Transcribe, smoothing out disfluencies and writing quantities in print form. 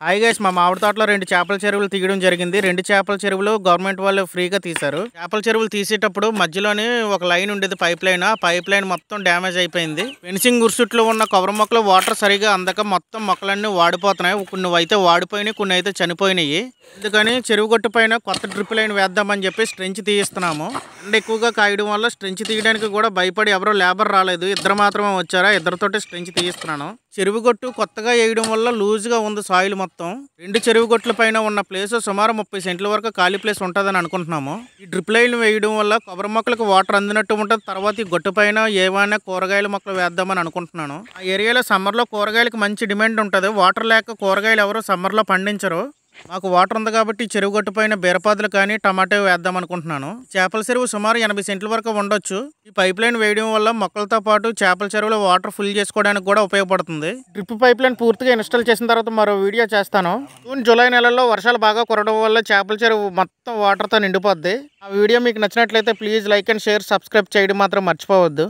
Hi guys, మా మామిడి తోటలో 2 చేపల చెరువులు తీయడం జరిగింది. 2 చేపల చెరువులు గవర్నమెంట్ వాళ్ళు ఫ్రీగా తీశారు. చేపల చెరువులు తీసేటప్పుడు మధ్యలోనే ఒక లైన్ ఉండేది, పైప్ లైన్. ఆ పైప్ లైన్ మొత్తం డ్యామేజ్ అయిపోయింది. ఫెన్సింగ్ గుర్సుట్లో ఉన్న కొబ్బరి మొక్కలు వాటర్ సరిగా అందక మొత్తం మొక్కలన్నీ వాడిపోతున్నాయి. కొన్ని అయితే వాడిపోయినాయి, కొన్ని అయితే చనిపోయినాయి. అందుకని చెరువు గట్టు పైన కొత్త డ్రిప్ లైన్ వేద్దామని చెప్పి స్ట్రెంచ్ తీయిస్తున్నాము. ఎండ ఎక్కువగా కాయడం వల్ల స్ట్రెంచ్ తీయడానికి కూడా భయపడి ఎవరో లేబర్ రాలేదు, ఇద్దరు మాత్రమే వచ్చారా. ఇద్దరితోటి స్ట్రెంచ్ తీయిస్తున్నాను. చెరువు గట్టు కొత్తగా వేయడం వల్ల లూజ్గా ఉంది సాయిల్ మొత్తం. 2 చెరువు గట్ల పైన ఉన్న ప్లేస్ సుమారు 30 సెంట్ల వరకు ఖాళీ ప్లేస్ ఉంటుందని అనుకుంటున్నాము. ఈ డ్రిప్ లైన్ వేయడం వల్ల కొబ్బరి మొక్కలకు వాటర్ అందినట్టు ఉంటుంది. తర్వాత ఈ గట్టు పైన ఏమైనా కూరగాయల మొక్కలు వేద్దామని అనుకుంటున్నాను. ఆ ఏరియాలో సమ్మర్లో కూరగాయలకు మంచి డిమాండ్ ఉంటుంది. వాటర్ లేక కూరగాయలు ఎవరు సమ్మర్లో పండించరు. మాకు వాటర్ ఉంది కాబట్టి చెరువు గట్టు పైన బీరపాదులు కానీ టమాటో వేద్దాం అనుకుంటున్నాను. చేపల చెరువు సుమారు 80 సెంట్ల వరకు ఉండొచ్చు. ఈ పైప్ లైన్ వేయడం వల్ల మొక్కలతో పాటు చేపల చెరువులో వాటర్ ఫిల్ చేసుకోవడానికి కూడా ఉపయోగపడుతుంది. డ్రిప్ పైప్ లైన్ పూర్తిగా ఇన్స్టాల్ చేసిన తర్వాత మరో వీడియో చేస్తాను. జూన్ జూలై నెలల్లో వర్షాలు బాగా కురవడం వల్ల చేపల చెరువు మొత్తం వాటర్తో నిండిపోద్ది. ఆ వీడియో మీకు నచ్చినట్లయితే please like and share, subscribe చేయడం మాత్రం మర్చిపోవద్దు.